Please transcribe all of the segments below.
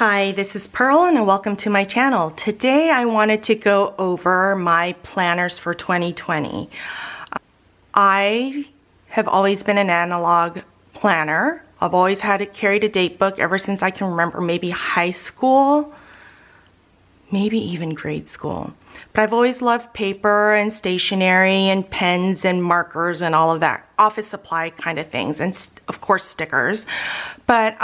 Hi, this is Pearl and welcome to my channel. Today I wanted to go over my planners for 2020. I have always been an analog planner. I've always carried a date book ever since I can remember, maybe high school, maybe even grade school. But I've always loved paper and stationery and pens and markers and all of that office supply kind of things, and of course stickers. But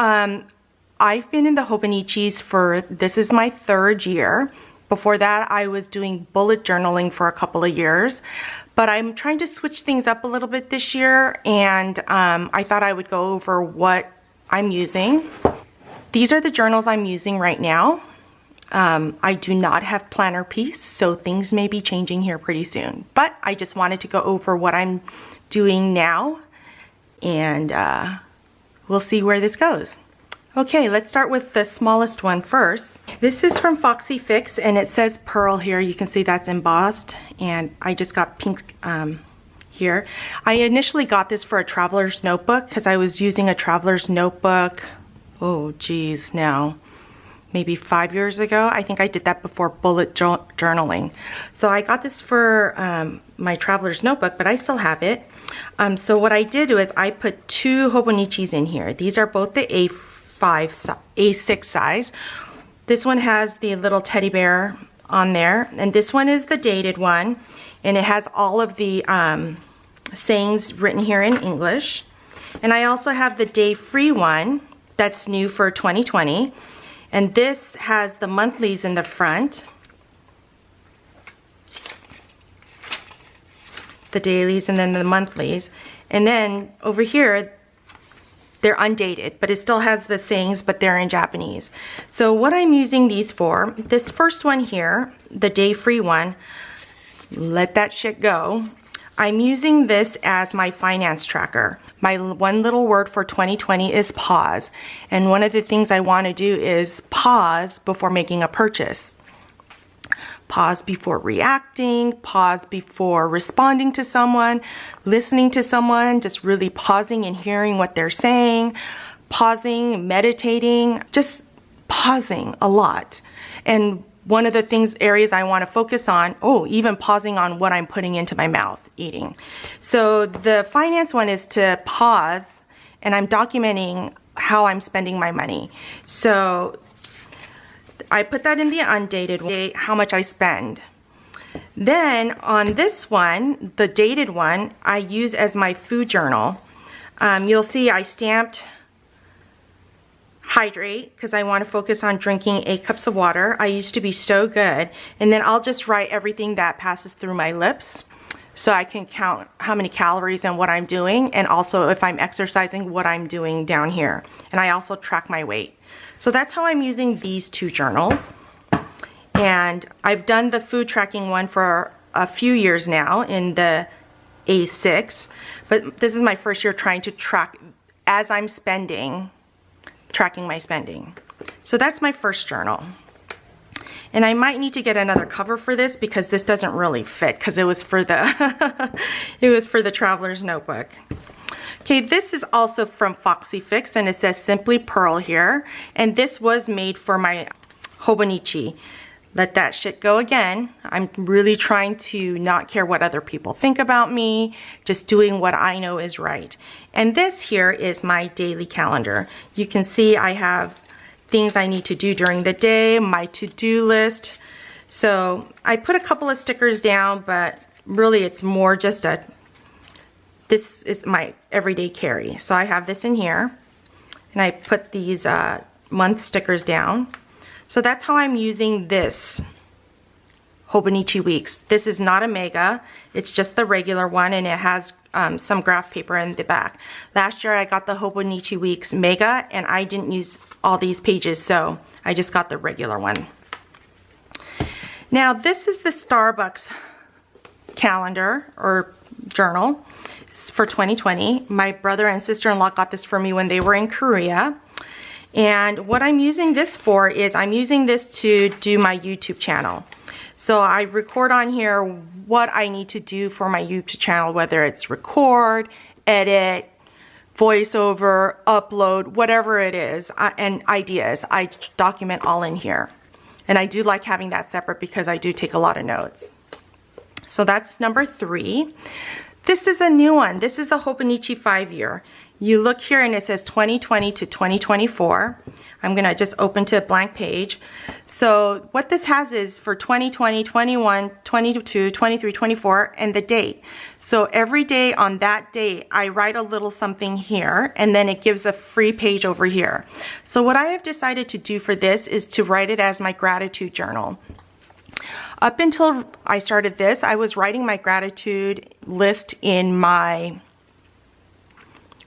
I've been in the hobonichis this is my third year. Before that, I was doing bullet journaling for a couple of years, but I'm trying to switch things up a little bit this year, and I thought I would go over what I'm using. These are the journals I'm using right now. I do not have planner piece, so things may be changing here pretty soon, but I just wanted to go over what I'm doing now, and we'll see where this goes. Okay, let's start with the smallest one first. This is from Foxy Fix, and it says Pearl here. You can see that's embossed, and I just got pink here. I initially got this for a traveler's notebook because I was using a traveler's notebook, oh geez, now maybe 5 years ago. I think I did that before bullet journaling. So I got this for my traveler's notebook, but I still have it. So what I did was I put two hobonichis in here. These are both the A6 size. This one has the little teddy bear on there, and this one is the dated one, and it has all of the sayings written here in English. And I also have the day free one that's new for 2020, and this has the monthlies in the front, the dailies and then the monthlies, and then over here they're undated, but it still has the sayings, but they're in Japanese. So what I'm using these for, this first one here, the day free one, let that shit go. I'm using this as my finance tracker. My one little word for 2020 is pause. And one of the things I want to do is pause before making a purchase. Pause before reacting, pause before responding to someone, listening to someone, just really pausing and hearing what they're saying, pausing, meditating, just pausing a lot. And one of the areas I want to focus on, even pausing on what I'm putting into my mouth, eating. So the finance one is to pause, and I'm documenting how I'm spending my money. So I put that in the undated way, how much I spend. Then on this one, the dated one, I use as my food journal. You'll see I stamped hydrate because I want to focus on drinking 8 cups of water. I used to be so good. And then I'll just write everything that passes through my lips so I can count how many calories and what I'm doing, and also if I'm exercising, what I'm doing down here. And I also track my weight. So that's how I'm using these two journals. And I've done the food tracking one for a few years now in the A6, but this is my first year trying to track as I'm spending, tracking my spending. So that's my first journal. And I might need to get another cover for this because this doesn't really fit because it was for the it was for the traveler's notebook. Okay, this is also from Foxy Fix, and it says Simply Pearl here, and this was made for my hobonichi. Let that shit go again. I'm really trying to not care what other people think about me, just doing what I know is right. And this here is my daily calendar. You can see I have things I need to do during the day, my to-do list. So I put a couple of stickers down, but really it's more just this is my everyday carry. So I have this in here, and I put these month stickers down. So that's how I'm using this Hobonichi Weeks. This is not a mega, it's just the regular one, and it has some graph paper in the back. Last year I got the Hobonichi Weeks mega, and I didn't use all these pages, so I just got the regular one. Now this is the Starbucks calendar or journal. It's for 2020. My brother and sister-in-law got this for me when they were in Korea. And what I'm using this for is I'm using this to do my YouTube channel. So I record on here what I need to do for my YouTube channel, whether it's record, edit, voiceover, upload, whatever it is, and ideas. I document all in here. And I do like having that separate because I do take a lot of notes. So that's number 3. This is a new one. This is the Hobonichi 5-year. You look here and it says 2020 to 2024. I'm gonna just open to a blank page. So what this has is for 2020, 21, 22, 23, 24, and the date. So every day on that date, I write a little something here, and then it gives a free page over here. So what I have decided to do for this is to write it as my gratitude journal. Up until I started this, I was writing my gratitude list in my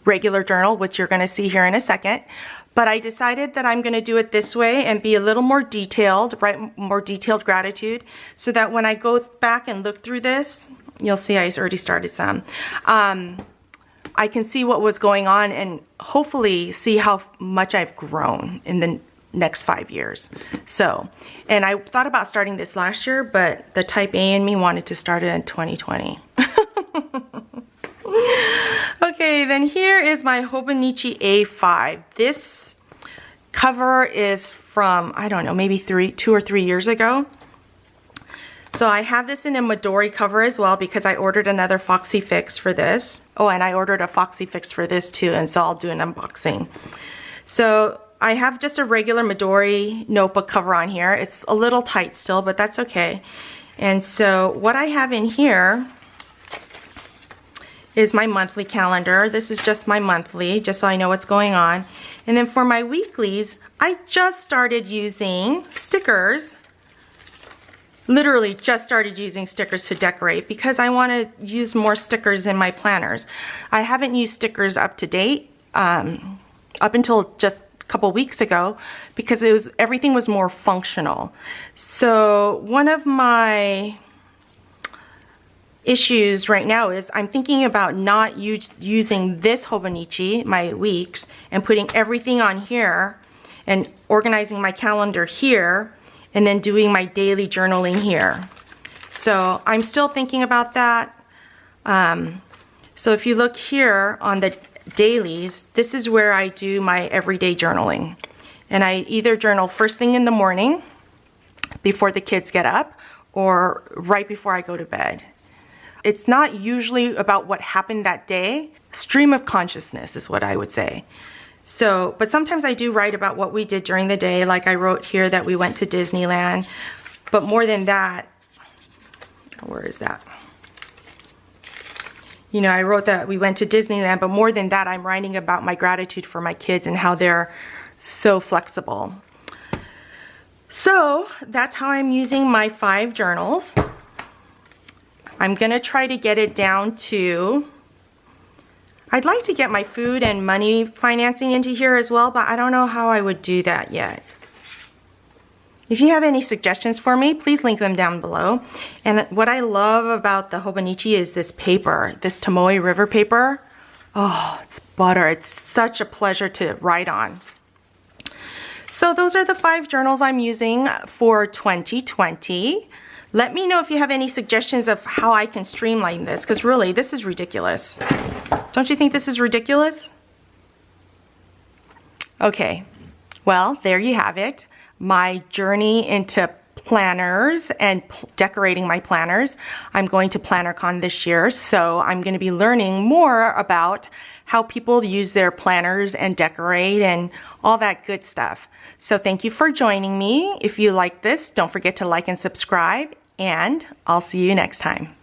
regular journal, which you're going to see here in a second. But I decided that I'm going to do it this way and be a little more detailed, write more detailed gratitude, so that when I go back and look through this, you'll see I already started some. I can see what was going on and hopefully see how much I've grown in the next 5 years. So, and I thought about starting this last year, but the type A in me wanted to start it in 2020. Okay, then here is my Hobonichi A5. This cover is from, I don't know, maybe 2 or 3 years ago. So I have this in a Midori cover as well because I ordered another Foxy Fix for this. Oh, and I ordered a Foxy Fix for this too, and so I'll do an unboxing. So I have just a regular Midori notebook cover on here. It's a little tight still, but that's okay. And so what I have in here is my monthly calendar. This is just my monthly, just so I know what's going on. And then for my weeklies, I just started using stickers. Literally just started using stickers to decorate because I want to use more stickers in my planners. I haven't used stickers up to date, up until just a couple weeks ago, because everything was more functional. So one of my issues right now is I'm thinking about not using this Hobonichi, my weeks, and putting everything on here and organizing my calendar here and then doing my daily journaling here. So I'm still thinking about that. So if you look here on the dailies, this is where I do my everyday journaling. And I either journal first thing in the morning before the kids get up or right before I go to bed. It's not usually about what happened that day. Stream of consciousness is what I would say. So, but sometimes I do write about what we did during the day, like I wrote here that we went to Disneyland. But more than that, where is that? You know, I wrote that we went to Disneyland, but more than that, I'm writing about my gratitude for my kids and how they're so flexible. So that's how I'm using my 5 journals. I'm gonna try to get it down to, I'd like to get my food and money financing into here as well, but I don't know how I would do that yet. If you have any suggestions for me, please link them down below. And what I love about the Hobonichi is this paper, this Tomoe River paper. Oh, it's butter. It's such a pleasure to write on. So those are the 5 journals I'm using for 2020. Let me know if you have any suggestions of how I can streamline this, because really, this is ridiculous. Don't you think this is ridiculous? Okay, well, there you have it. My journey into planners and decorating my planners. I'm going to PlannerCon this year, so I'm going to be learning more about how people use their planners and decorate and all that good stuff. So thank you for joining me. If you like this, don't forget to like and subscribe, and I'll see you next time.